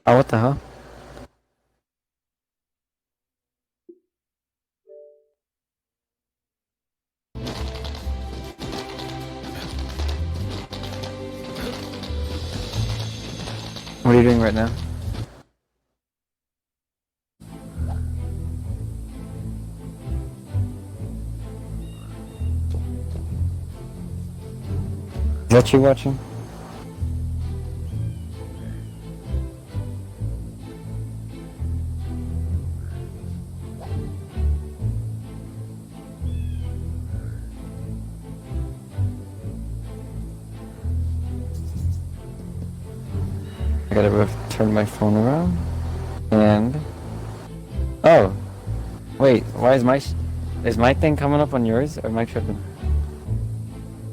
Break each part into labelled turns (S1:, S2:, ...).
S1: Oh, what the hell? What are you doing right now? Is that you watching? I gotta turn my phone around. And... Oh! Wait, why is is my thing coming up on yours, or am I tripping?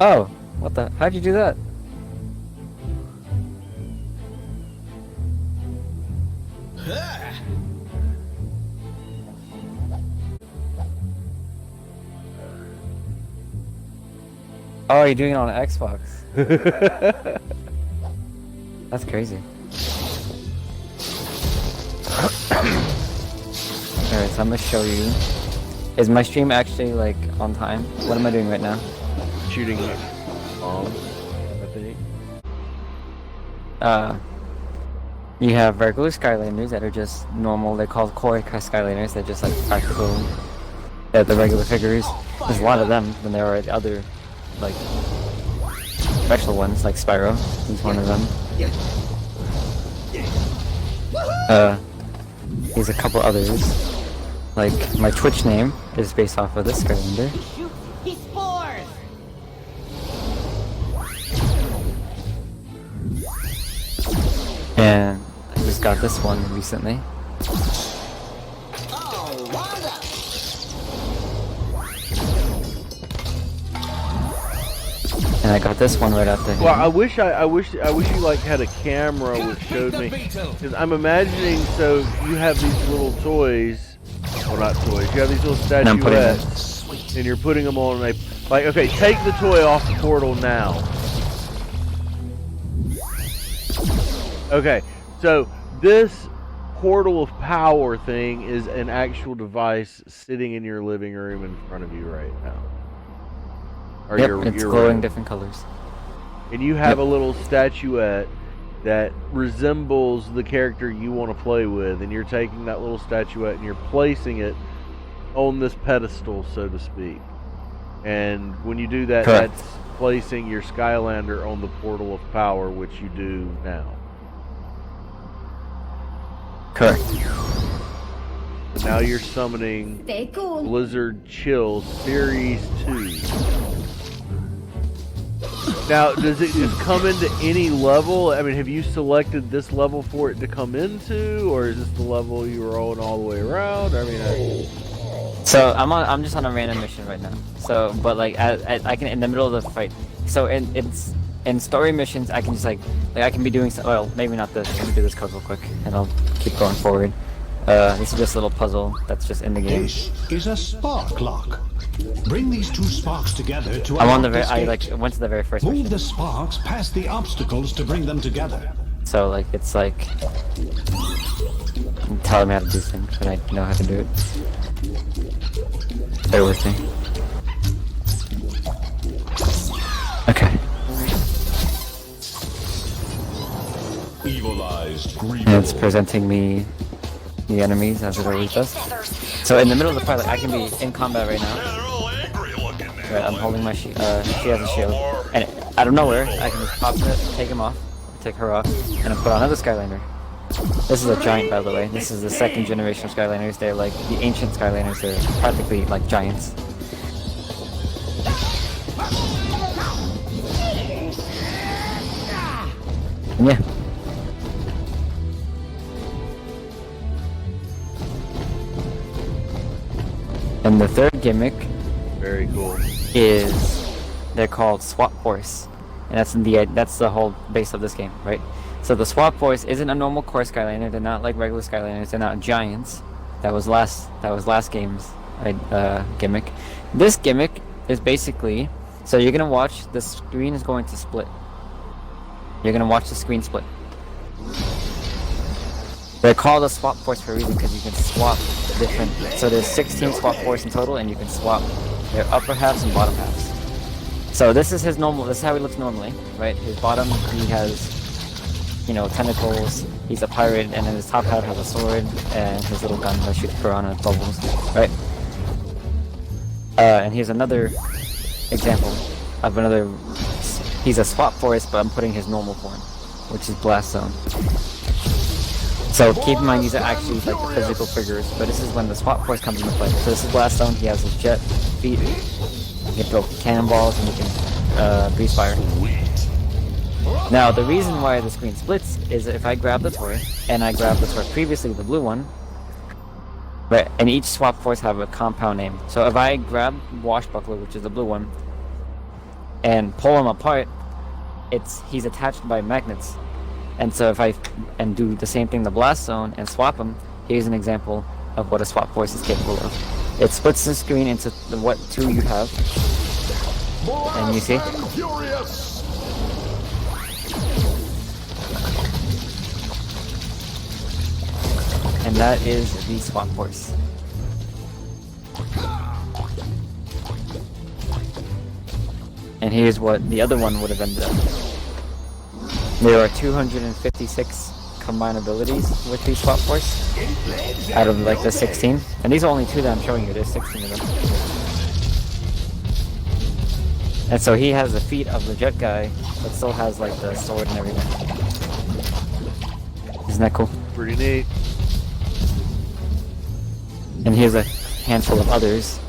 S1: Oh! What the... How'd you do that? Oh, you're doing it on Xbox. That's crazy. Alright, so I'm gonna show you. Is my stream actually, like, on time? What am I doing right now?
S2: Shooting bombs, I think.
S1: You have regular Skylanders that are just normal. They're called core Skylanders. They're just, like, practical. The regular figures. There's a lot of them than there are the other, like, special ones, like Spyro. He's one of them. Here's a couple others. Like, my Twitch name is based off of this Skylander.
S3: He spores!
S1: And I just got this one recently. And I got this one right after him.
S2: Well, I wish you like had a camera which showed me, because I'm imagining. So you have these little toys, well not toys. You have these little statuettes, and you're putting them on a like. Okay, take the toy off the portal now. Okay, so this portal of power thing is an actual device sitting in your living room in front of you right now.
S1: Yep, it's glowing different colors.
S2: And you have a little statuette that resembles the character you want to play with, and you're taking that little statuette and you're placing it on this pedestal, so to speak. And when you do that,
S1: Correct.
S2: That's placing your Skylander on the portal of power, which you do now.
S1: Correct.
S2: So now you're summoning Blizzard Chill Series 2. Now, does it just come into any level? I mean, have you selected this level for it to come into, or is this the level you were rolling all the way around? I mean,
S1: So I'm just on a random mission right now. So, but like, I can in the middle of the fight. So in story missions, I can just like I can be doing. Well, maybe not this. Let me do this code real quick, and I'll keep going forward. This is just a little puzzle that's just in the game.
S4: This is a spark lock. Bring these two sparks together to
S1: I'm on
S4: unlock
S1: the
S4: this
S1: like
S4: gate.
S1: went to the very first
S4: Move
S1: mission.
S4: the sparks past the obstacles to bring them together.
S1: So like it's like telling me how to do things, but I know how to do it. Bear with me. Okay. And it's presenting me the enemies as it always does. So in the middle of the fight, like, I can be in combat right now. Right, I'm holding my shield. She has a shield, and out of nowhere, I can just pop it, take him off, take her off, and then put on another Skylander. This is a giant, by the way. This is the second generation of Skylanders. They're like the ancient Skylanders. They're practically like giants. And yeah. And the third gimmick,
S2: very cool,
S1: is they're called Swap Force, and that's the whole base of this game, right? So the Swap Force isn't a normal core Skylander. They're not like regular Skylanders. They're not giants. That was last game's gimmick. This gimmick is basically, so you're gonna watch the screen is going to split. You're gonna watch the screen split. They're called a swap force for a reason because you can swap different. So there's 16 swap force in total, and you can swap their upper halves and bottom halves. So this is his normal. This is how he looks normally, right? His bottom, he has, you know, tentacles. He's a pirate, and then his top half has a sword and his little gun that shoots piranha bubbles, right? And here's another example of another. He's a swap force, but I'm putting his normal form, which is Blast Zone. So keep in mind these are actually like the physical figures, but this is when the swap force comes into play. So this is Blast Zone. He has his jet feet. He can throw cannonballs and he can breeze fire. Now the reason why the screen splits is if I grab the toy and I grab the toy previously, the blue one, right? And each swap force have a compound name. So if I grab Washbuckler, which is the blue one, and pull him apart, he's attached by magnets. And so if I do the same thing, the Blast Zone, and swap them, here's an example of what a swap force is capable of. It splits the screen into what two you have, and you see. And that is the swap force. And here's what the other one would have ended up. There are 256 combined abilities with these swap force out of like the 16. And these are only two that I'm showing you, there's 16 of them. And so he has the feet of the jet guy, but still has like the sword and everything. Isn't that cool?
S2: Pretty neat.
S1: And here's a handful of others.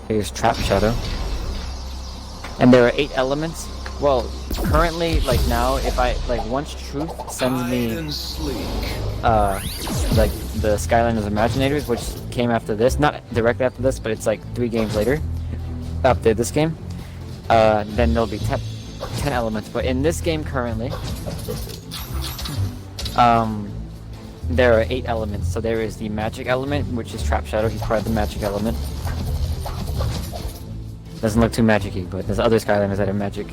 S1: Here's Trap Shadow. And there are 8 elements. Well, currently, like now, if I, like once Truth sends me, like the Skylanders Imaginators, which came after this, not directly after this, but it's like 3 games later, after this game, then there'll be 10 elements. But in this game currently, there are 8 elements. So there is the magic element, which is Trap Shadow. He's part of the magic element. Doesn't look too magic-y, but there's other Skylanders that are magic.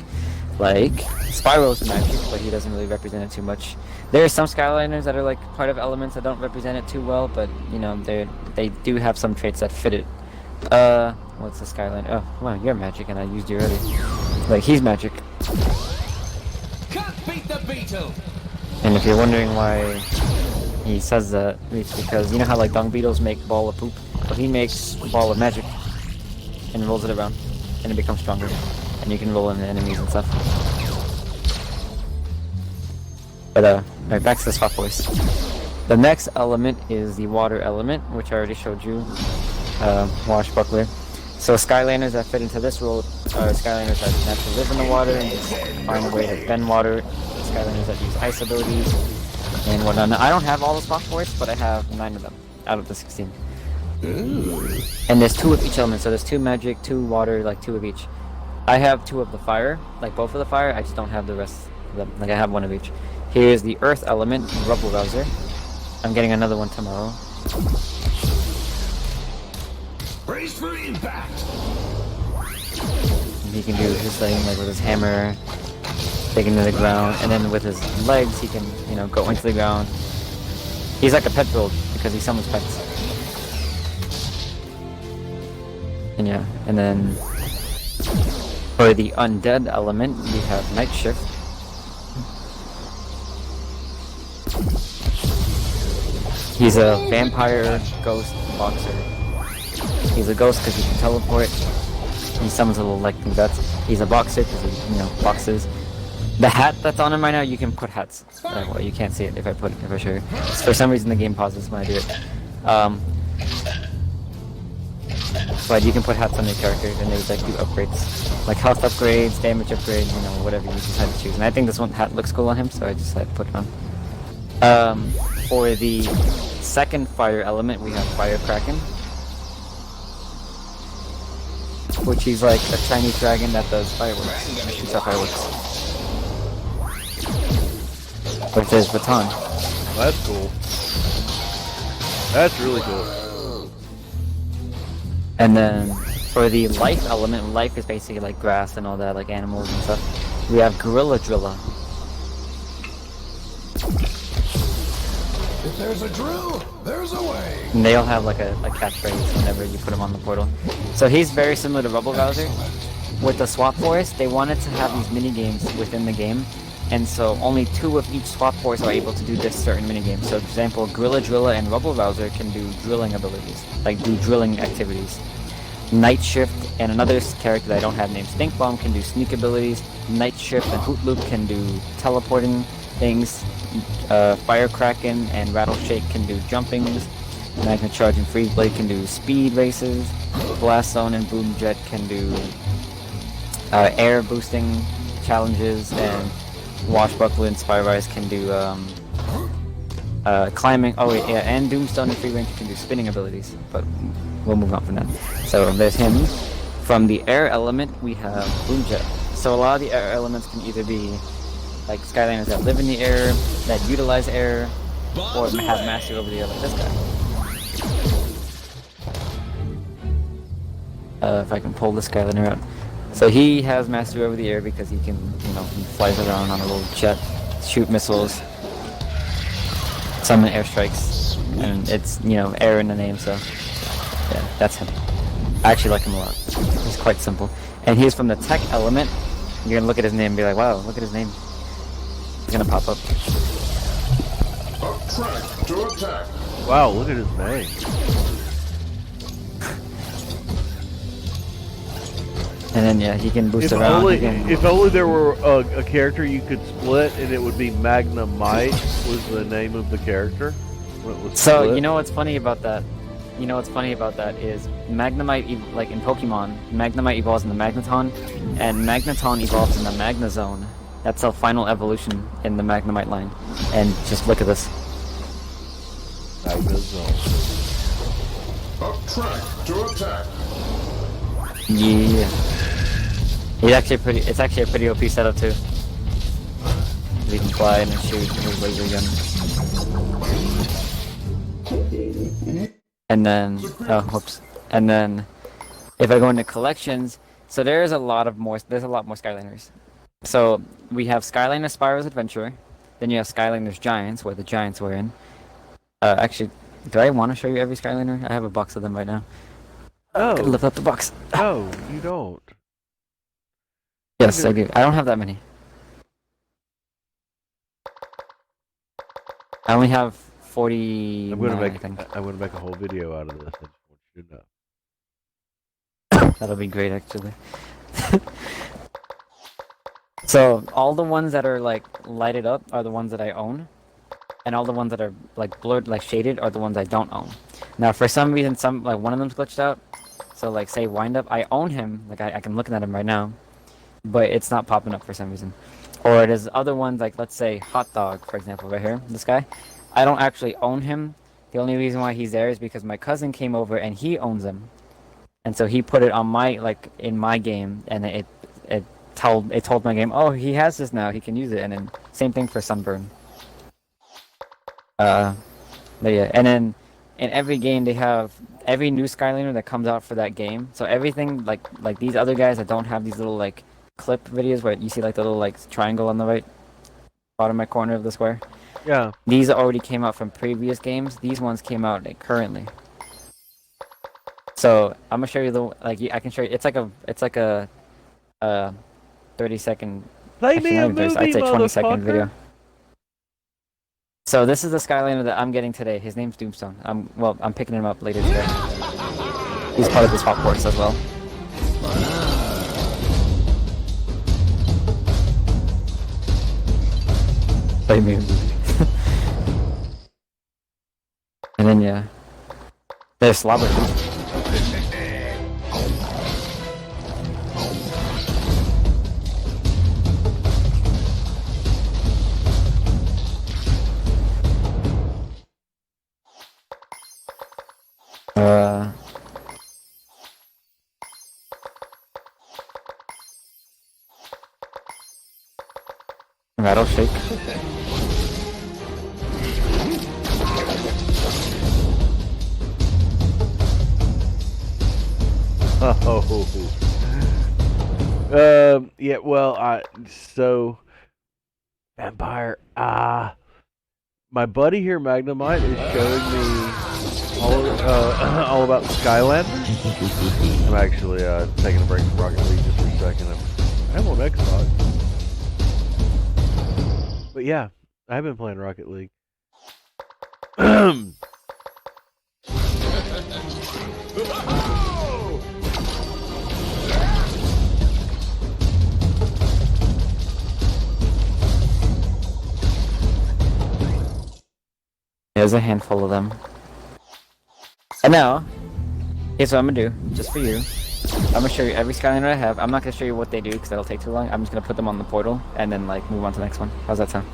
S1: Like, Spyro's magic, but he doesn't really represent it too much. There are some Skylanders that are like part of elements that don't represent it too well, but you know, they do have some traits that fit it. What's the Skylander? Oh, wow, you're magic, and I used you already. Like, he's magic.
S3: Can't beat the beetle.
S1: And if you're wondering why he says that, it's because you know how like dung beetles make ball of poop? Well, he makes ball of magic and rolls it around, and it becomes stronger. And you can roll into enemies and stuff. But right, back to the swap voice. The next element is the water element, which I already showed you. Washbuckler. So Skylanders that fit into this role are Skylanders that naturally live in the water and just find a way to bend water. Skylanders that use ice abilities and whatnot. Now, I don't have all the swap voice, but I have 9 of them out of the 16. And there's 2 of each element, so there's 2 magic, 2 water, like 2 of each. I have 2 of the fire, like both of the fire, I just don't have the rest of them. Like I have 1 of each. Here's the earth element, Rubble Rouser. I'm getting another one tomorrow.
S4: Brace for impact.
S1: And he can do his thing, like with his hammer, digging into the ground, and then with his legs he can, you know, go into the ground. He's like a pet build, because he summons pets. And yeah, and then for the undead element, we have Night Shift. He's a vampire ghost boxer. He's a ghost because he can teleport. He summons little like guts. He's a boxer because he, you know, boxes. The hat that's on him right now, you can put hats. Well, you can't see it if I show you. For some reason, the game pauses when I do it. But you can put hats on your characters and they like do upgrades. Like health upgrades, damage upgrades, you know, whatever you decide to choose. And I think this one hat looks cool on him, so I decided to put it on. For the second fire element, we have Fire Kraken. Which is like a Chinese dragon that does fireworks. That shoots out fireworks. With his baton.
S2: That's cool. That's really cool.
S1: And then for the life element, life is basically like grass and all that, like animals and stuff. We have Gorilla Drilla.
S4: If there's a drill, there's a way.
S1: And they'll have like a catchphrase whenever you put them on the portal. So he's very similar to Rubble Rouser. With the Swap Forest, they wanted to have these mini games within the game, and so only 2 of each Swap Forest are able to do this certain mini game. So, for example, Gorilla Drilla and Rubble Rouser can do drilling abilities, like do drilling activities. Night Shift and another character that I don't have named Stink Bomb can do sneak abilities. Night Shift and Hoot Loop can do teleporting things. Fire Kraken and Rattle Shake can do jumpings. Magna Charge and Freeze Blade can do speed races. Blast Zone and Boom Jet can do air boosting challenges, and Washbuckle and Spy Rise can do climbing. Oh wait, yeah, and Doomstone and Free Range can do spinning abilities. But we'll move on from that. So there's him. From the air element, we have Boom Jet. So a lot of the air elements can either be like Skylanders that live in the air, that utilize air, or have mastery over the air, like this guy. If I can pull the Skylander out. So he has mastery over the air because he can, you know, he flies around on a little jet, shoot missiles, summon airstrikes, and it's, you know, air in the name, so yeah, that's him. I actually like him a lot. He's quite simple. And he's from the tech element. You're gonna look at his name and be like, wow, look at his name. He's gonna pop up.
S4: Up track to attack.
S2: Wow, look at his name.
S1: And then yeah, he can boost
S2: If
S1: around.
S2: only, if only there were a character you could split, and it would be Magnamite was the name of the character. When it was
S1: So
S2: split.
S1: you know what's funny about that? You know what's funny about that is Magnamite, like in Pokemon, Magnamite evolves in the Magneton, and Magneton evolves in the Magnezone. That's the final evolution in the Magnamite line. And just look at this.
S2: Magnezone.
S4: Up track to attack.
S1: Yeah. It's actually a pretty OP setup too. You can fly and shoot his laser gun. And then, oh, whoops. And then, if I go into collections, so there's a lot more Skylanders. So we have Skylander Spyro's Adventure, then you have Skylanders Giants, where the Giants were in. Actually, do I want to show you every Skylander? I have a box of them right now.
S2: Oh.
S1: Could lift up the box.
S2: No, you don't.
S1: Yes, I do. I don't have that many. I only have 40.
S2: I'm gonna
S1: I
S2: make.
S1: think.
S2: I'm gonna make a whole video out of this. I just want you to know.
S1: That'll be great, actually. So all the ones that are like lighted up are the ones that I own, and all the ones that are like blurred, like shaded, are the ones I don't own. Now, for some reason, one of them's glitched out. So like, say Wind Up, I own him. Like I can look at him right now, but it's not popping up for some reason. Or there's other ones like, let's say Hot Dog, for example, right here. This guy, I don't actually own him. The only reason why he's there is because my cousin came over and he owns him, and so he put it on in my game, and it told my game, oh, he has this now, he can use it. And then same thing for Sunburn. But yeah, and then in every game they have every new Skylander that comes out for that game. So everything like these other guys that don't have these little like clip videos where you see like the little like triangle on the right bottom right corner of the square.
S2: Yeah.
S1: These already came out from previous games. These ones came out like currently. So I'm gonna show you I can show you. It's like a 30-second.
S2: Play
S1: actually,
S2: me a
S1: not even 30,
S2: movie,
S1: I'd say 20-second
S2: motherfucker.
S1: video. So this is the Skylander that I'm getting today. His name's Doomstone. I'm picking him up later today. He's part of the swap course as well. Play me a movie. And then yeah, there's Slobber. Rattle Shake.
S2: Oh. Yeah. Well, so vampire. My buddy here, Magnamite, is showing me all about Skylander. I'm actually taking a break from Rocket League just for a second. I'm on Xbox. But yeah, I've been playing Rocket League.
S1: There's a handful of them. And now, here's what I'm gonna do, just for you. I'm gonna show you every Skylander I have. I'm not gonna show you what they do because that'll take too long. I'm just gonna put them on the portal and then like move on to the next one. How's that sound?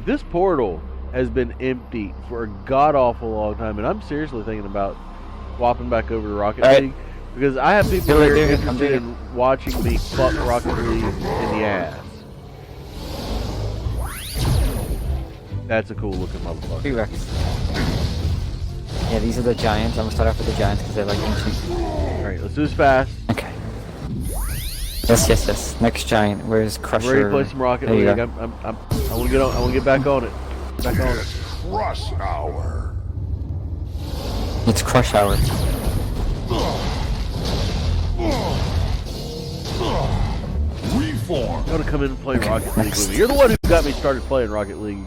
S2: This portal has been empty for a god-awful long time, and I'm seriously thinking about swapping back over to Rocket League because I have people here interested in watching me fuck Rocket League in the ass. That's a cool looking motherfucker.
S1: T-Rex. Yeah, these are the giants. I'm gonna start off with the giants because they're like ancient.
S2: Alright, let's do this fast.
S1: Okay. Yes. Next giant. Where's Crusher?
S2: I'm ready to play some Rocket League. I want to get on. I want to get back on it. Back on it.
S5: Rush hour.
S1: It's Crush Hour.
S5: Reform.
S2: You want to come in and play Rocket League with me? You're the one who got me started playing Rocket League.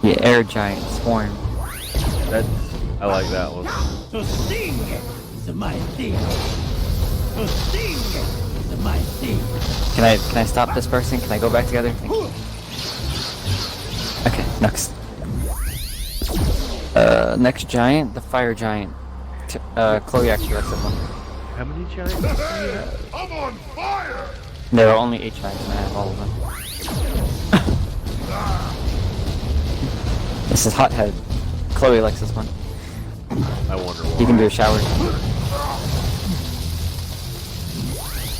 S1: Yeah, Air Giant Swarm.
S2: I like that one.
S3: To sting is my thing. To sting is my thing.
S1: Can I stop this person? Can I go back together? Thank you. Okay, next. Next giant, the fire giant. Chloe actually likes that one.
S2: How many giants do you have?
S5: I'm on fire.
S1: There are only 8 giants and I have all of them. This is Hothead. Chloe likes this one.
S2: I wonder why.
S1: He can do a shower.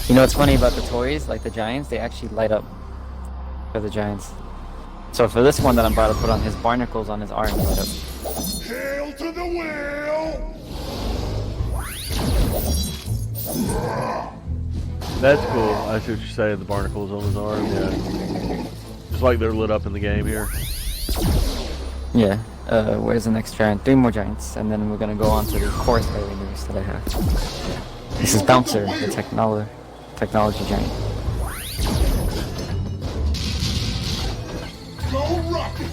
S1: You know what's funny about the toys, like the giants, they actually light up for the giants. So for this one that I'm about to put on, his barnacles on his arm light up.
S5: Hail to the wheel.
S2: That's cool. I see what you're saying. The barnacles on his arm. Yeah. Just like they're lit up in the game here.
S1: Yeah. Where's the next giant? 3 more giants, and then we're gonna go on to the core Skylanders that I have. This is Bouncer, the technology giant.
S5: Go rocket.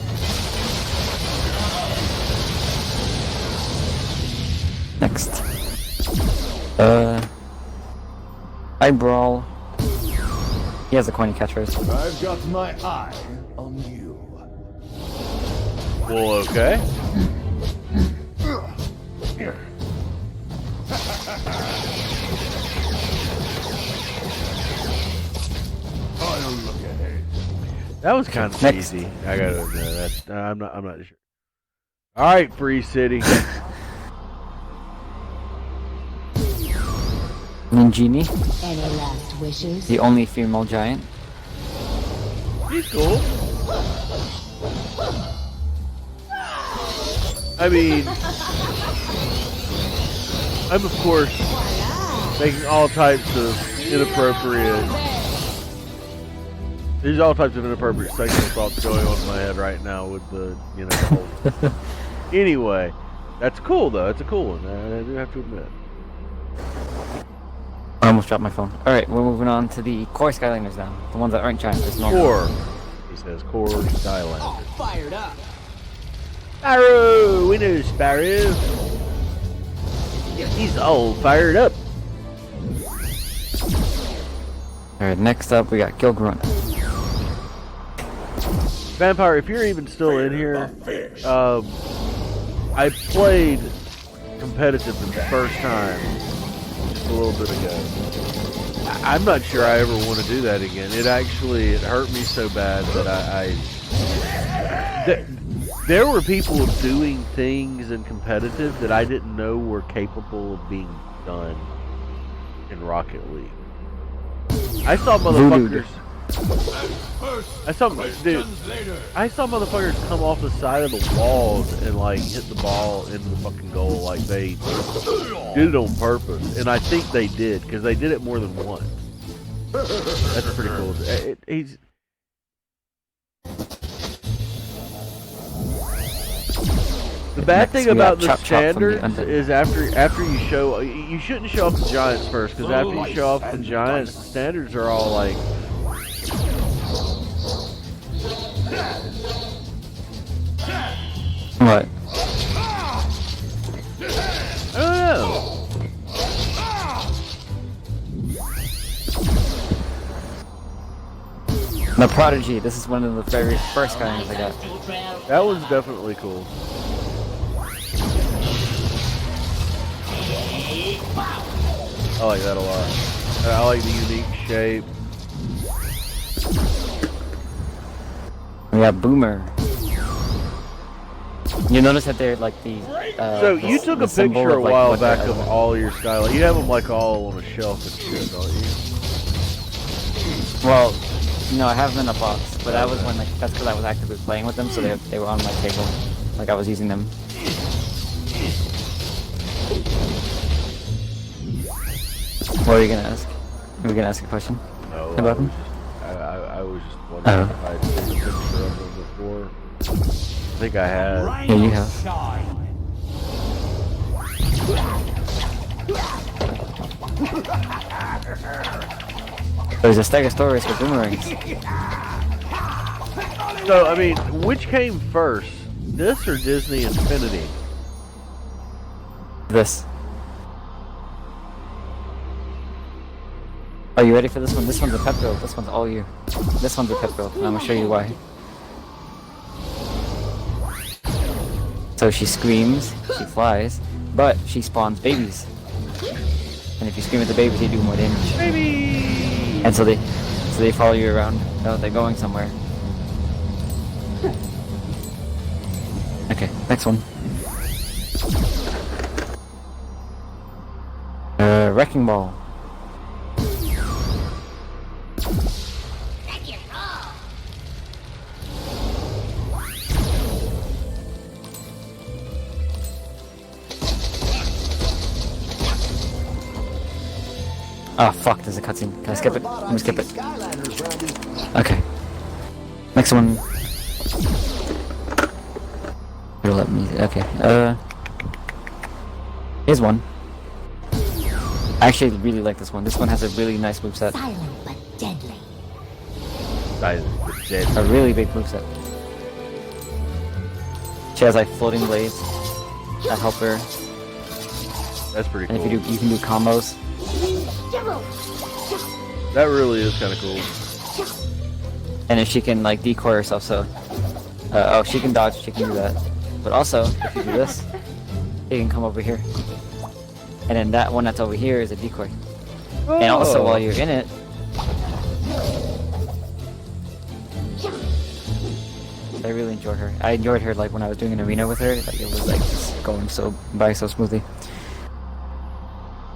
S1: Next. Brawl. He has a coiny catchphrase.
S5: I've got my eye on you.
S2: Well, okay.
S5: I'll look ahead.
S2: That was kind of
S1: Next.
S2: easy. I gotta admit that. I'm not sure. All right, Free City.
S1: Ninjini,
S6: Any last wishes?
S1: the only female giant.
S2: He's cool. I mean, I'm of course making all types of inappropriate. There's all types of inappropriate sexual thoughts going on in my head right now with the, the whole. Anyway, that's cool though. That's a cool one. I do have to admit.
S1: I almost dropped my phone. Alright, we're moving on to the core Skylanders now. The ones that aren't giants, just normal.
S2: Core. He says core Skylander.
S3: Fired up.
S2: Sparrow! We know Sparrow. He's all fired up.
S1: Alright, next up we got Gilgrunt.
S2: Vampire, if you're even still in here, I played competitive for the first time just a little bit ago. I'm not sure I ever want to do that again. It hurt me so bad that there were people doing things in competitive that I didn't know were capable of being done in Rocket League. I saw motherfuckers. I saw motherfuckers come off the side of the walls and like hit the ball into the fucking goal like they did it on purpose, and I think they did because they did it more than once. That's pretty cool. He's the bad
S1: Next,
S2: thing
S1: we
S2: about
S1: have
S2: the
S1: Chop Chop from the
S2: standards
S1: Undead.
S2: is after you show, you shouldn't show off the giants first, because after you show off the giants, the standards are all like.
S1: What?
S2: I don't know.
S1: The Prodigy. This is one of the very first guys I got.
S2: That one's definitely cool. I like that a lot. I like the unique shape.
S1: We got Boomer. You notice that they're like the.
S2: So you took a picture a while back of all your Skylander. You have them like all on a shelf and shit, don't you?
S1: Well, no, I have them in a box, but that was when like that's because I was actively playing with them, so they were on my table, like I was using them. What are you gonna ask? Are we gonna ask a question
S2: No,
S1: about them?
S2: I was just wondering if I'd seen a picture of them before. I think I had.
S1: Yeah, you have. There's a Stegosaurus with boomerangs.
S2: So, I mean, which came first? This or Disney Infinity?
S1: This. Are you ready for this one? This one's a pet build. This one's all you. This one's a pet build, and I'm gonna show you why. So she screams, she flies, but she spawns babies. And if you scream at the babies, they do more damage.
S2: Baby!
S1: And so they follow you around. Oh, they're going somewhere. Okay, next one. Wrecking Ball. Oh fuck, there's a cutscene. Can I skip it? Let me skip it. Okay. Next one. It'll let me. Okay. Here's one. I actually really like this one. This one has a really nice moveset.
S6: Silent but deadly.
S1: A really big moveset. She has like floating blades that help her.
S2: That's pretty
S1: And
S2: cool.
S1: if you can do combos.
S2: That really is kind of cool.
S1: And if she can like decoy herself, so oh, she can dodge, she can do that. But also, if you do this, it can come over here. And then that one that's over here is a decoy.
S2: Oh.
S1: And also, while you're in it, I really enjoyed her. I enjoyed her like when I was doing an arena with her. Like it was like just going by so smoothly.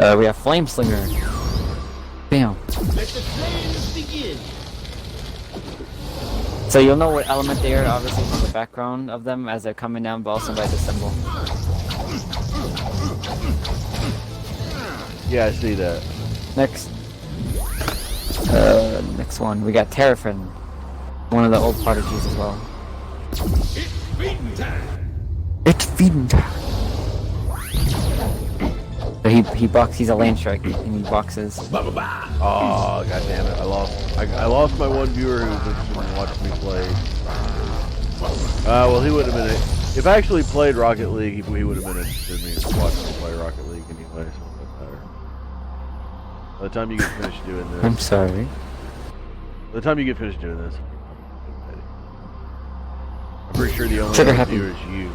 S1: We have Flame Slinger. Bam.
S3: Let the flames begin.
S1: So you'll know what element they are, obviously, from the background of them as they're coming down, but also by the symbol.
S2: Yeah, I see that.
S1: Next. Next one. We got Terrafin. One of the old prodigies as well.
S3: It's feeding time.
S1: It's feeding time. So he's a land strike, and he boxes.
S3: Ba-ba-ba.
S2: Oh, god damn it! I lost my one viewer who was interested in watching me play. Well, he would have been. If I actually played Rocket League, he would have been interested in me watching me play Rocket League anyway. So it doesn't matter. By the time you get finished doing this,
S1: I'm sorry.
S2: by the time you get finished doing this, I'm pretty sure the only
S1: Trigger
S2: other
S1: happy.
S2: viewer is you.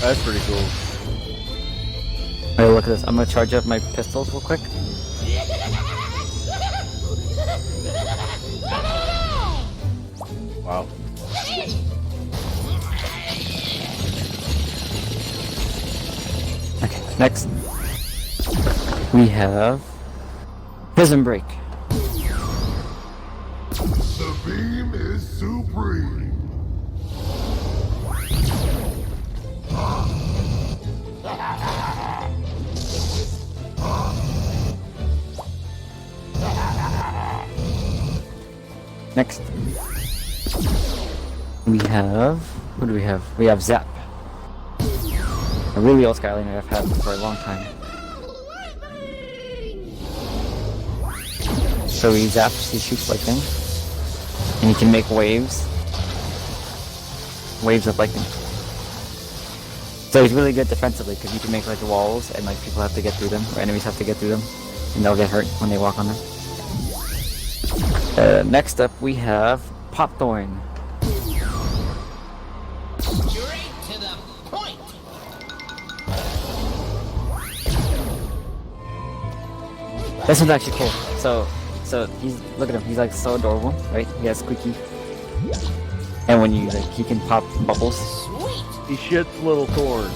S2: That's pretty cool.
S1: Hey, look at this. I'm gonna charge up my pistols real quick.
S2: Wow.
S1: Okay, next. We have Prison Break.
S5: The beam is supreme. I
S1: Next, we have, who do we have? We have Zap. A really old Skylander I've had for a long time. So he zaps, he shoots lightning, and he can make waves. Waves of lightning. So he's really good defensively because you can make like walls and like people have to get through them, or enemies have to get through them, and they'll get hurt when they walk on them. Next up we have Popthorn.
S3: Straight to the point.
S1: This one's actually cool. So he's, look at him, he's like so adorable, right? He has squeaky. And when you like, he can pop bubbles.
S2: He shits little thorns.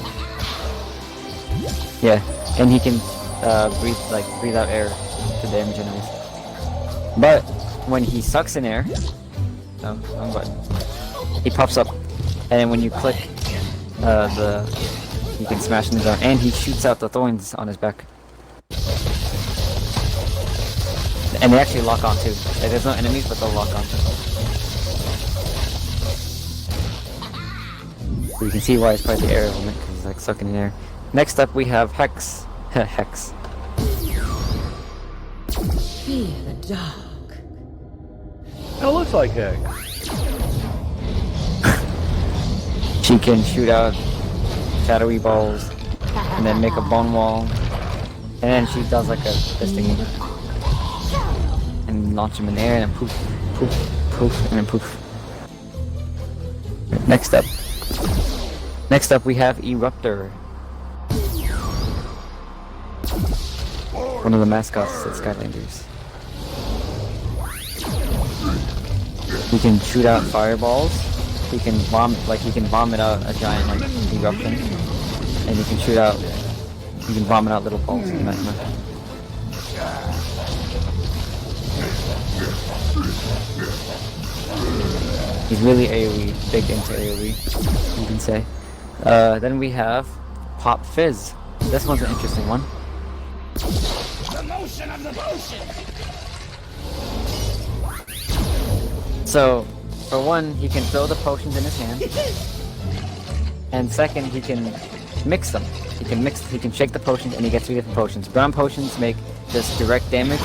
S1: Yeah, and he can breathe out air to damage enemies. But when he sucks in air, no, wrong button. He pops up, and then when you click you can smash him down, and he shoots out the thorns on his back. And they actually lock on too. Like, there's no enemies, but they'll lock on. So you can see why it's part of the air element, because he's like sucking in air. Next up we have Hex. Hex.
S6: Fear the dark.
S2: That looks like Hex.
S1: She can shoot out shadowy balls, and then make a bone wall, and then she does like this thingy, and launch them in the air, and then poof, poof, poof, and then poof. Next up we have Eruptor. One of the mascots at Skylanders. He can shoot out fireballs. He can vomit out a giant like eruption, and he can vomit out little balls of magma. He's really AoE, big into AoE, you can say. Then we have Pop Fizz. This one's an interesting one.
S3: The motion of the potion.
S1: So, for one, he can throw the potions in his hand, and second, he can mix them. He can shake the potions, and he gets 3 different potions. Brown potions make just direct damage.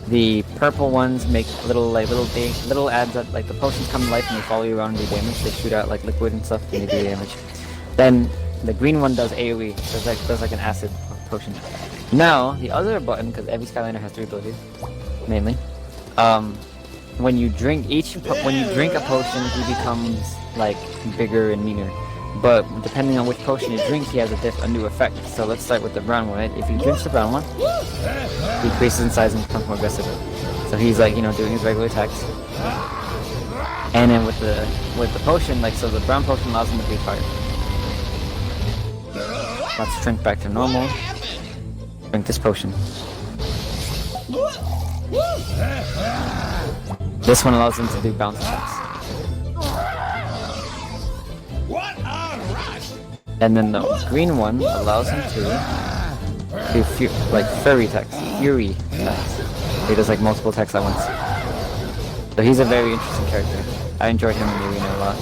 S1: The purple ones make little adds that like the potions come to life and they follow you around and do damage. They shoot out like liquid and stuff and they do damage. Then the green one does AoE, so does like an acid potion. Now the other button, because every Skylander has 3 abilities, mainly. When you drink a potion, he becomes like bigger and meaner. But depending on which potion you drink, he has a new effect. So let's start with the brown one. Right? If he drinks the brown one, he increases in size and becomes more aggressive. So he's like, doing his regular attacks. And then with the potion, like, so the brown potion allows him to breathe fire. Let's shrink back to normal. Drink this potion. This one allows him to do bounce attacks. And then the green one allows him to do fury attacks. Fury attacks. He does like multiple attacks at once. So he's a very interesting character. I enjoyed him in the arena a lot.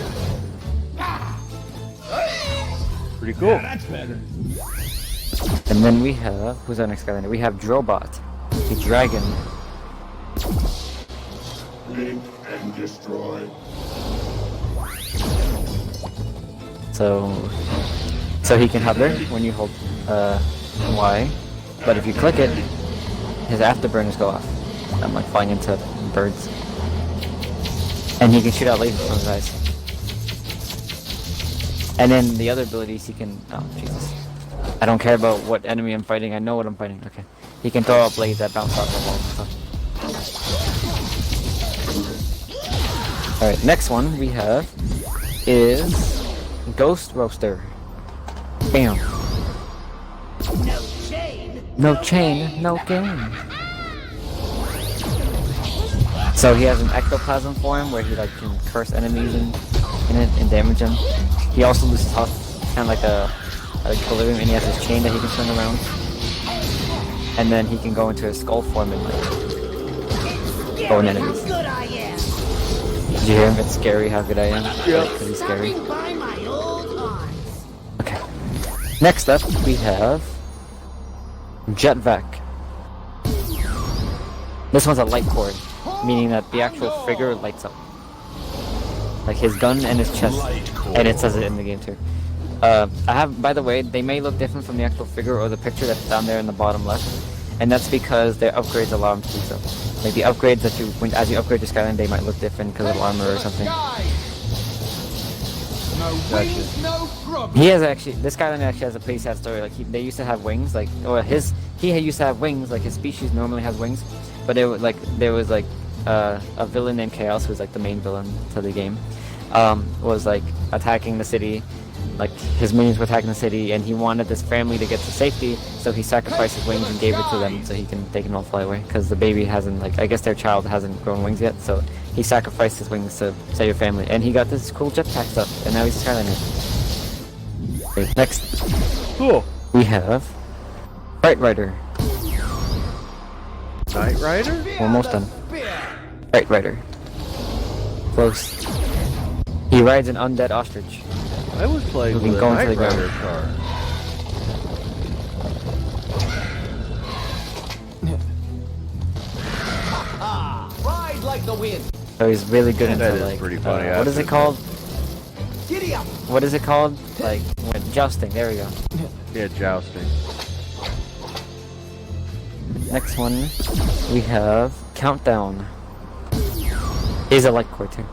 S2: Pretty cool.
S1: And then we have, who's our next Skylander? We have Drobot, the dragon.
S5: Blink and destroy.
S1: So he can hover when you hold Y, but if you click it, his afterburners go off. I'm like flying into birds. And he can shoot out lasers from his eyes. And then the other abilities he can, oh Jesus. I don't care about what enemy I'm fighting, I know what I'm fighting, okay. He can throw out blades that bounce off the walls and stuff. Alright, next one we have is Ghost Roaster. Bam. No chain, no game. So he has an ectoplasm form where he like can curse enemies in it and damage them. He also loses health, kind of like a out of equilibrium, and he has his chain that he can swing around. And then he can go into his skull form and like go in enemies.
S3: Good I am.
S1: Did you hear him? It's scary how good I am.
S2: Yep.
S1: Because he's scary.
S3: Stopping by my old haunts.
S1: Okay. Next up, we have Jetvac. This one's a light cord, meaning that the actual figure lights up. Like his gun and his chest. And it says it in the game too. I have, by the way, they may look different from the actual figure or the picture that's down there in the bottom left. And that's because their upgrades allow them to do so. Like the upgrades that as you upgrade to Skyline, they might look different because of armor or something. He has actually, this Skylander actually has a pretty sad story. Like they used to have wings, like, or he used to have wings, like his species normally has wings, but there was like a villain named Chaos, who's like the main villain to the game, was like attacking the city, like his minions were attacking the city, and he wanted this family to get to safety, so he sacrificed his wings and gave it to them so they can all fly away, because the baby hasn't, like, I guess their child hasn't grown wings yet, so he sacrificed his wings to save your family, and he got this cool jetpack stuff, and now he's a Skylander. Okay, next,
S2: Cool.
S1: we have Bright Rider.
S2: Knight Rider?
S1: Almost done. Bright Rider. Close. He rides an undead ostrich.
S2: I was playing
S1: We can
S2: with a
S1: go into
S2: Knight
S1: the ground.
S2: Rider car.
S3: Ride like the wind.
S1: So he's really good into
S2: That is
S1: like,
S2: pretty funny,
S1: what is it
S2: actually.
S1: called?
S3: Giddy up.
S1: What is it called? Like, jousting, there we go.
S2: Yeah, jousting.
S1: Next one, we have Countdown. He's a light core too.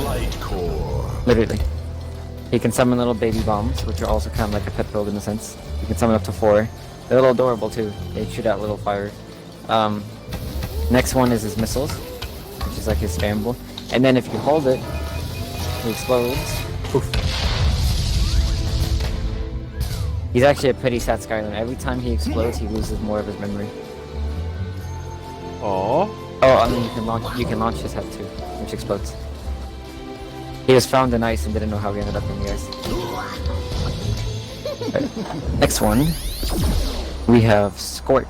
S4: Light core.
S1: Literally. He can summon little baby bombs, which are also kind of like a pet build in a sense. You can summon up to 4. They're a little adorable too. They shoot out little fire. Next one is his missiles, which is like his spammable. And then if you hold it, he explodes. Poof. He's actually a pretty sad Skylander. Every time he explodes, he loses more of his memory.
S2: Aww.
S1: Oh, I mean you can launch his head too, which explodes. He was found in ice and didn't know how he ended up in the ice. Right. Next one, we have Scorp.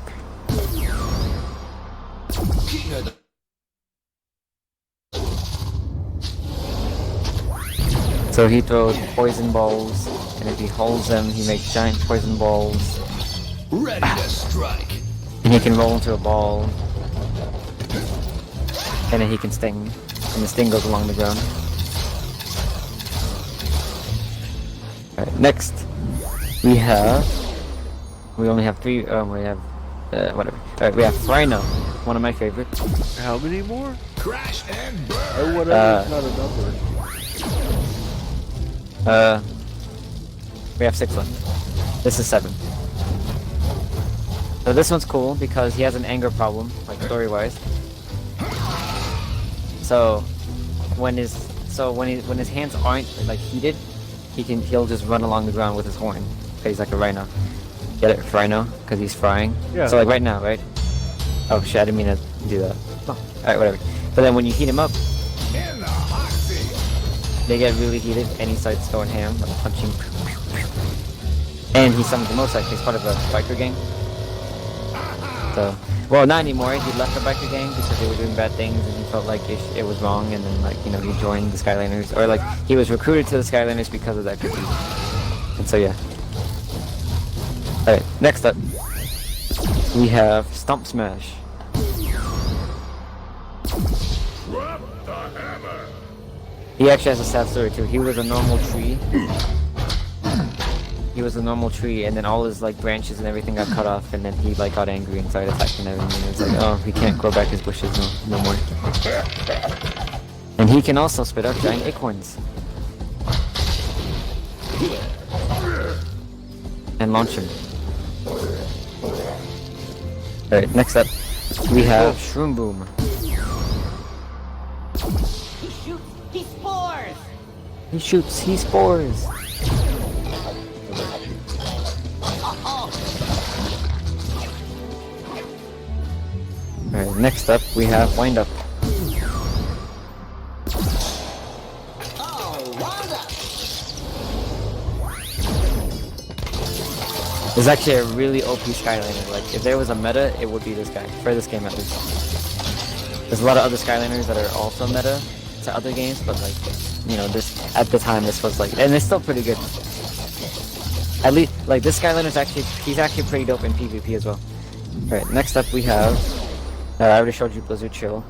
S1: So he throws poison balls, and if he holds them, he makes giant poison balls.
S3: Ready to strike.
S1: And he can roll into a ball. And then he can sting. And the sting goes along the ground. Alright, next. We only have 3, whatever. Alright, we have Rhino. One of my favorites.
S2: How many more?
S3: Crash and burn.
S2: Oh, whatever. It's not a number.
S1: We have 6 left. This is 7. So this one's cool because he has an anger problem, like story-wise. So when his hands aren't like heated, he'll just run along the ground with his horn. Okay, he's like a rhino. Get it, rhino? Because he's frying.
S2: Yeah.
S1: So like right now, right? Oh shit! I didn't mean to do that. Oh. All right, whatever. But then when you heat him up,
S3: In the hot seat.
S1: they get really heated, and he starts going ham, like punching. And he summons the motorcycle. He's part of a biker gang. So, well, not anymore. He left the biker gang because they were doing bad things, and he felt like it was wrong. And then, like, you know, he joined the Skylanders, or like he was recruited to the Skylanders because of that critique. And so, yeah. All right, next up, we have Stomp Smash.
S5: Drop the hammer.
S1: He actually has a sad story too. He was a normal tree. He was a normal tree, and then all his like branches and everything got cut off, and then he like got angry and started attacking everything. And it's like, oh, he can't grow back his bushes no more. And he can also spit out giant acorns and launch him. All right, next up, we have Shroom Boom.
S3: He shoots. He spores.
S1: He shoots. He spores. Alright, next up we have Wind Up. There's actually a really OP Skylander. Like, if there was a meta, it would be this guy. For this game, at least. There's a lot of other Skylanders that are also meta to other games, but like, you know, this at the time, this was like, and it's still pretty good. At least, like, this Skylander's actually, he's actually pretty dope in PvP as well. Alright, next up we have, I already showed you Blizzard Chill,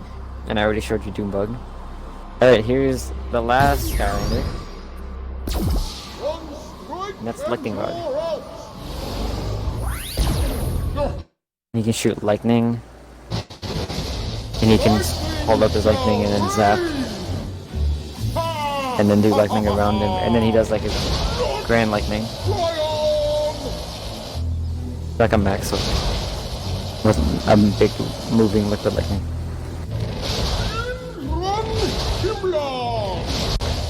S1: and I already showed you Doombug. Alright, here's the last Skylander. And that's Lightning Rod. He can shoot lightning, and he can hold up his lightning and then zap, and then do lightning around him, and then he does like his grand lightning, like a max with a big moving liquid lightning.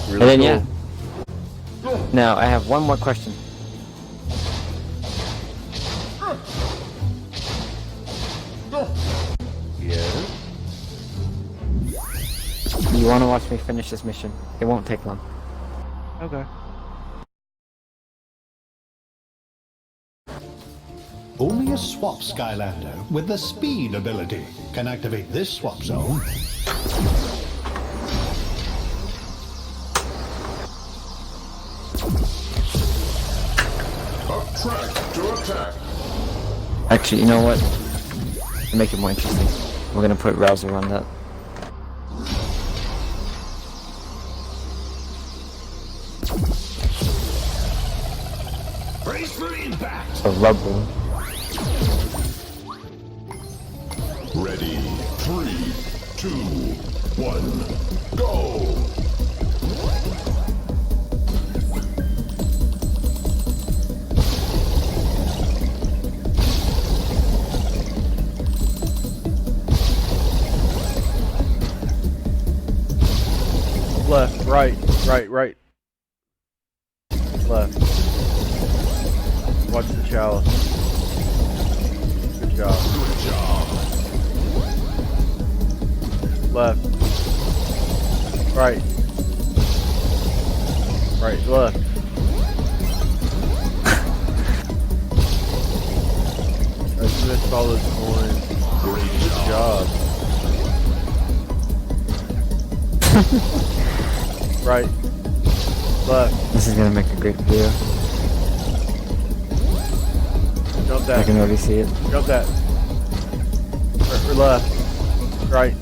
S2: Really
S1: And then
S2: cool.
S1: yeah. Now I have one more question.
S2: Yeah.
S1: You want to watch me finish this mission? It won't take long.
S2: Okay.
S4: Only a swap Skylander with the speed ability can activate this swap zone.
S5: Up track to attack.
S1: Actually, you know what? To make it more interesting, we're gonna put Rouser on that.
S5: Brace for impact.
S1: A rubber.
S5: Ready. 3, 2, 1, go!
S2: Left, right, right. Left. Watch the chalice. Good job.
S5: Good job.
S2: Left. Right. Right, left. I just missed all those coins.
S5: Great
S2: Good
S5: job.
S2: job. Right. Left.
S1: This is gonna make a great video.
S2: Jump
S1: I
S2: that.
S1: can already see it.
S2: Jump that. Right, left. Right.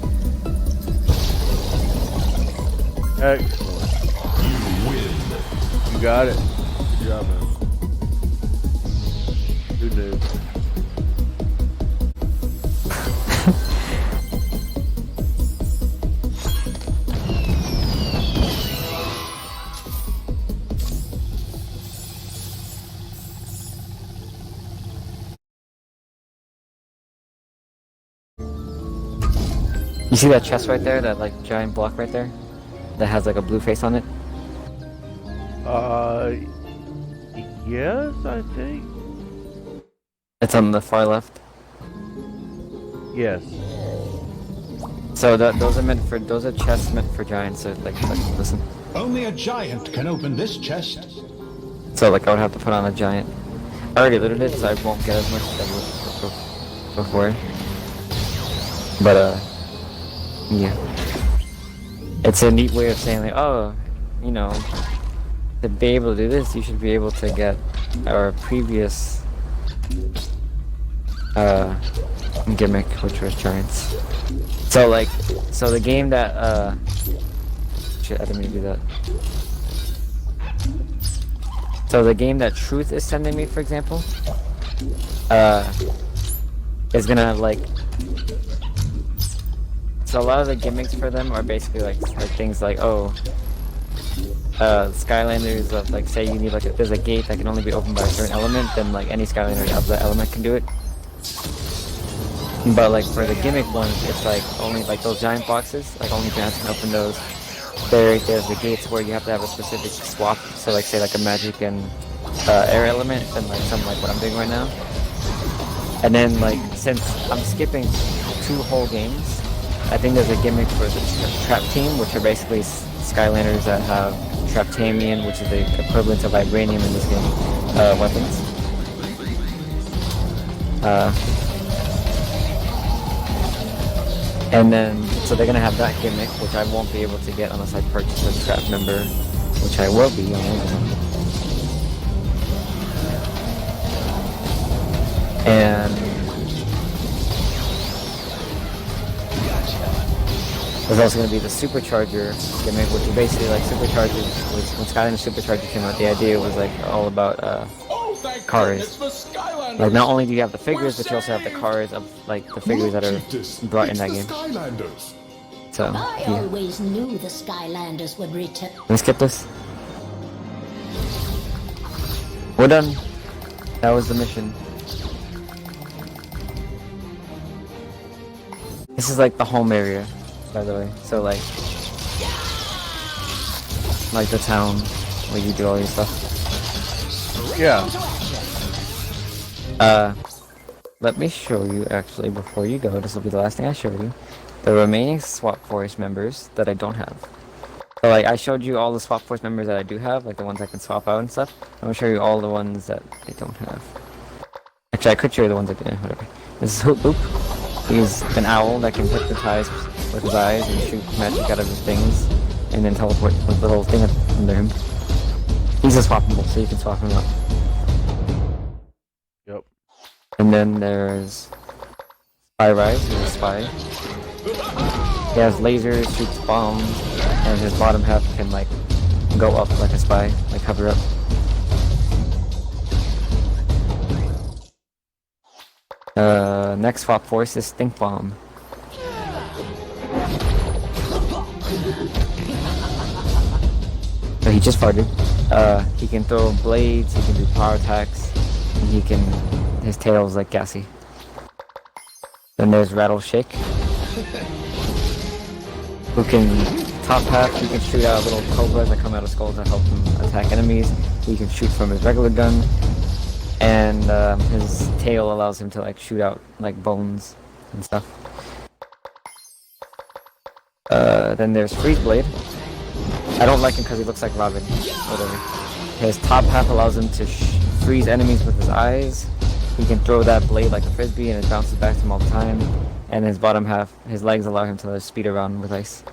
S2: Excellent.
S5: You win.
S2: You got it. Good job, man. Who knew?
S1: You see that chest right there? That like giant block right there? That has like a blue face on it?
S2: Yes, I think.
S1: It's on the far left.
S2: Yes.
S1: So those are meant for, those are chests meant for giants, so like listen.
S4: Only a giant can open this chest.
S1: So like I would have to put on a giant. I already looted it, so I won't get as much as I would before. But yeah. It's a neat way of saying like, oh, you know, to be able to do this, you should be able to get our previous gimmick, which was giants. So like, so the game that shit, I didn't mean to do that. So the game that Truth is sending me, for example, is gonna like. So a lot of the gimmicks for them are basically like things like, oh, Skylanders of like, say you need like there's a gate that can only be opened by a certain element, then like any Skylander of the element can do it. But like for the gimmick ones, it's like only like those giant boxes, like only giants can open those. There's the gates where you have to have a specific swap. So like say like a magic and air element, and like something like what I'm doing right now. And then like since I'm skipping 2 whole games, I think there's a gimmick for the trap team, which are basically Skylanders that have Traptamian, which is the equivalent of vibranium in this game, weapons. And then, so they're gonna have that gimmick, which I won't be able to get unless I purchase a scrap member, which I will be on Amazon. And there's also going to be the supercharger gimmick, which is basically like superchargers. When Skylander Supercharger came out, the idea was like all about cars. Like not only do you have the figures, but you also have the cars of like the figures that are brought in that game. So
S6: I
S1: yeah.
S6: always knew the Skylanders would return.
S1: Can we skip this? We're done. That was the mission. This is like the home area, by the way. So like the town where you do all your stuff.
S2: Yeah.
S1: Let me show you actually before you go. This will be the last thing I show you. The remaining Swap Force members that I don't have. So like I showed you all the Swap Force members that I do have, like the ones I can swap out and stuff. I'm gonna show you all the ones that I don't have. Actually, I could show you the ones that didn't. Whatever. This is Hoop Boop. He's an owl that can hypnotize with his eyes and shoot magic out of his things, and then teleport with the little thing under him. He's a swappable, so you can swap him out.
S2: Yep.
S1: And then there's Spy Rise, who's a spy. He has lasers, shoots bombs, and his bottom half can like go up like a spy, like hover up. Next Swap Force is Stink Bomb. So he just farted. He can throw blades, he can do power attacks, and his tail is like gassy. Then there's Rattle Shake, who can top half, he can shoot out little cobras that come out of skulls that help him attack enemies. He can shoot from his regular gun. And his tail allows him to like shoot out like bones and stuff. Then there's Freeze Blade. I don't like him because he looks like Robin. Whatever. His top half allows him to freeze enemies with his eyes. He can throw that blade like a frisbee and it bounces back to him all the time. And his bottom half, his legs allow him to speed around with ice.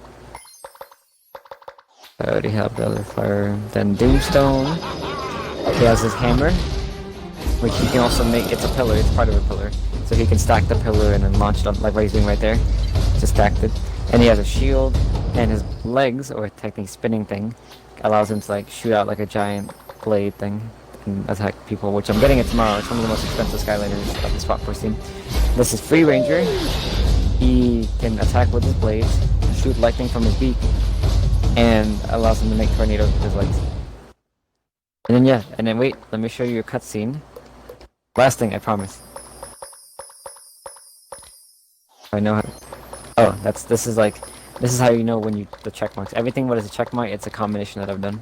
S1: I already have the other fire. Then Doomstone. He has his hammer, which he can also make. It's a pillar, it's part of a pillar. So he can stack the pillar and then launch it on, like what he's doing right there. Just stacked it. And he has a shield, and his legs, or technically spinning thing, allows him to like shoot out like a giant blade thing and attack people, which I'm getting it tomorrow. It's one of the most expensive Skylanders of the Swap Force team. This is Free Ranger. He can attack with his blades, shoot lightning from his beak, and allows him to make tornadoes with his legs. And then yeah, and then wait, let me show you a cutscene. Last thing, I promise. I know how. Oh, this is how you know when the check marks. Everything what is a check mark, it's a combination that I've done.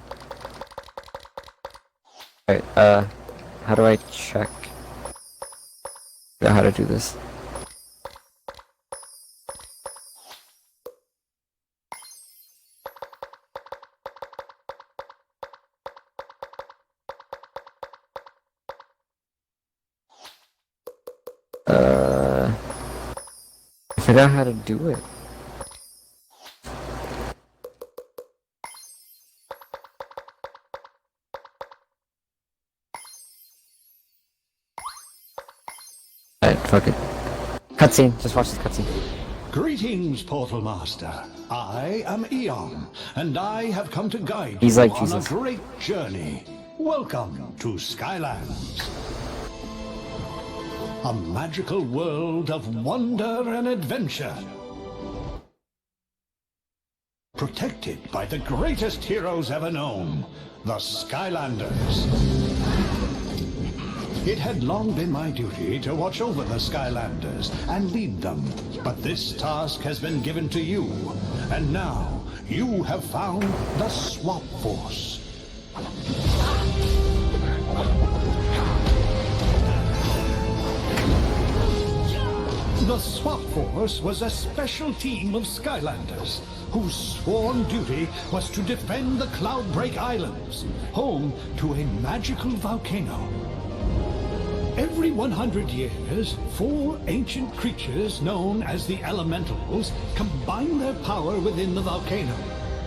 S1: Alright, how do I check? How to do this? I forgot how to do it. Alright, fuck it. Cutscene, just watch this cutscene.
S4: Greetings, Portal Master. I am Eon, and I have come to guide
S1: He's
S4: you
S1: like
S4: on
S1: Jesus.
S4: a great journey. Welcome to Skylands. A magical world of wonder and adventure. Protected by the greatest heroes ever known, the Skylanders. It had long been my duty to watch over the Skylanders and lead them, but this task has been given to you, and now you have found the Swap Force. The Swap Force was a special team of Skylanders whose sworn duty was to defend the Cloudbreak Islands, home to a magical volcano. Every 100 years, 4 ancient creatures known as the Elementals combine their power within the volcano,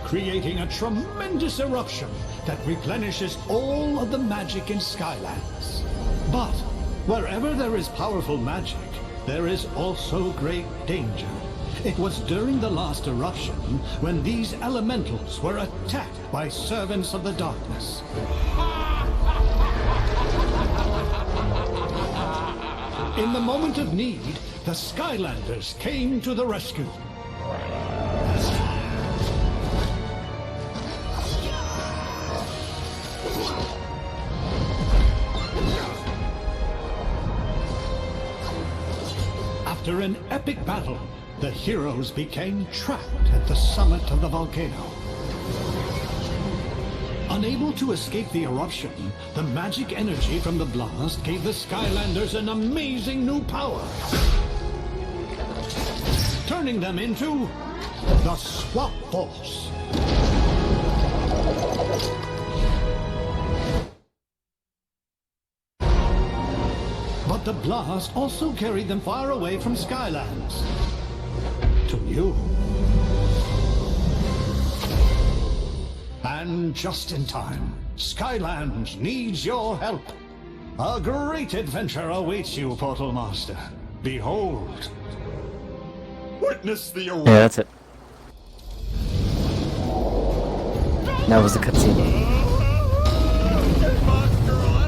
S4: creating a tremendous eruption that replenishes all of the magic in Skylands. But wherever there is powerful magic, there is also great danger. It was during the last eruption when these elementals were attacked by servants of the darkness. In the moment of need, the Skylanders came to the rescue. After an epic battle, the heroes became trapped at the summit of the volcano. Unable to escape the eruption, the magic energy from the blast gave the Skylanders an amazing new power, turning them into the Swap Force. But the blast also carried them far away from Skylands. To you. And just in time, Skylands needs your help. A great adventure awaits you, Portal Master. Behold.
S5: Witness the
S1: Yeah, that's it. That was the cutscene.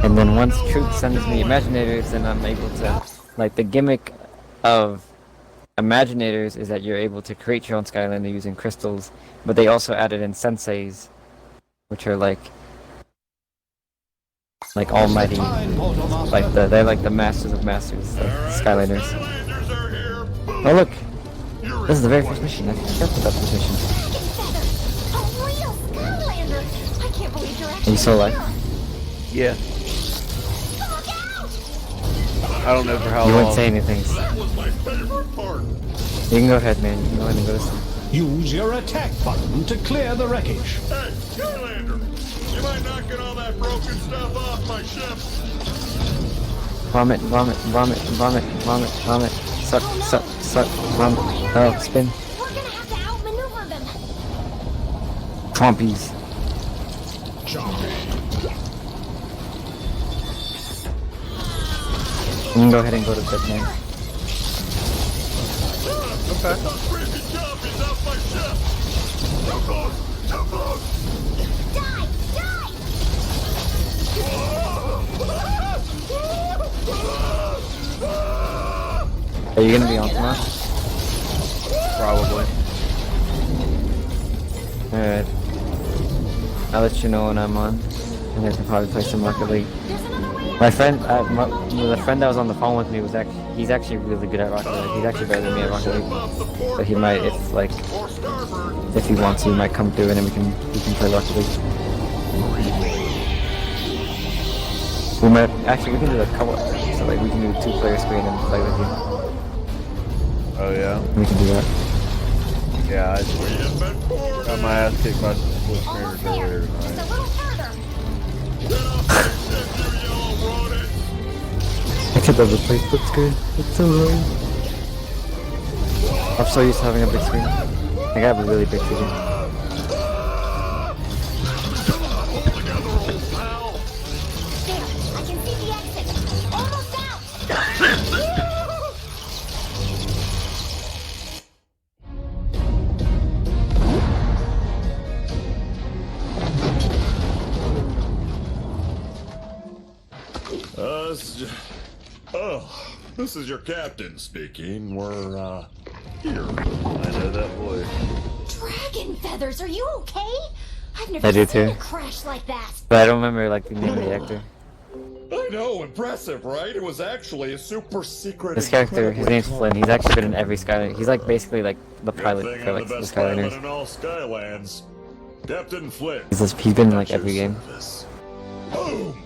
S1: And then once Truth sends me Imaginators, then I'm able to... Like, the gimmick of Imaginators is that you're able to create your own Skylander using crystals, but they also added in Senseis, which are like almighty, like they're like the masters of masters, the Skylanders. Oh look, this is the very first mission. I forgot about this mission.
S6: A real Skylander! I can't believe you're
S1: Are
S6: actually
S1: you still alive?
S2: Yeah.
S6: Look out!
S2: I don't know for how
S1: You
S2: long.
S1: wouldn't say anything.
S5: That was my favorite part.
S1: You can go ahead, man. You can go ahead and go to sleep.
S4: Use your attack button to clear the wreckage.
S5: Hey, Skylander, you mind knocking all that broken stuff off my ship?
S1: Vomit, vomit, vomit, vomit, vomit, vomit. Suck, suck, suck, vomit. Oh, spin.
S6: We're gonna have to outmaneuver them.
S1: Trompies. You can go ahead and go to bed, man.
S2: Okay.
S5: Crazy jumpies off my ship! Too close! Too close!
S6: Die! Die!
S1: Are you gonna be on tomorrow?
S2: Probably.
S1: Alright. I'll let you know when I'm on. And I can probably play some Rocket League.
S6: There's another way out.
S1: My friend, the friend that was on the phone with me was he's actually really good at Rocket League. He's actually better than me at Rocket League. So he might, if he wants to, he might come through and then we can play Rocket League. We might, actually we can do a co-op, so like we can do 2-player screen and play with you.
S2: Oh yeah.
S1: We can do that.
S2: Yeah, I got my ass kicked by some split screeners earlier
S6: Just a
S2: tonight.
S6: little further.
S1: I could never play split screen. It's so annoying. I'm so used to having a big screen. I got a really big screen.
S6: There, I can see the exit. Almost out.
S5: This is your captain speaking. We're, here.
S2: I know that voice.
S6: Dragon feathers, are you okay? I've never
S1: I do
S6: seen
S1: too.
S6: a crash like that.
S1: But I don't remember like the name of the actor.
S5: I know, impressive, right? It was actually a super secret.
S1: This character, his name's Flynn. He's actually been in every Skylander. He's like basically like the pilot
S5: Thing
S1: for
S5: I'm
S1: like
S5: the
S1: the
S5: best pilot
S1: Skylanders.
S5: in all Skylands. Captain Flynn.
S1: He's been in like every game.
S5: Service. Boom!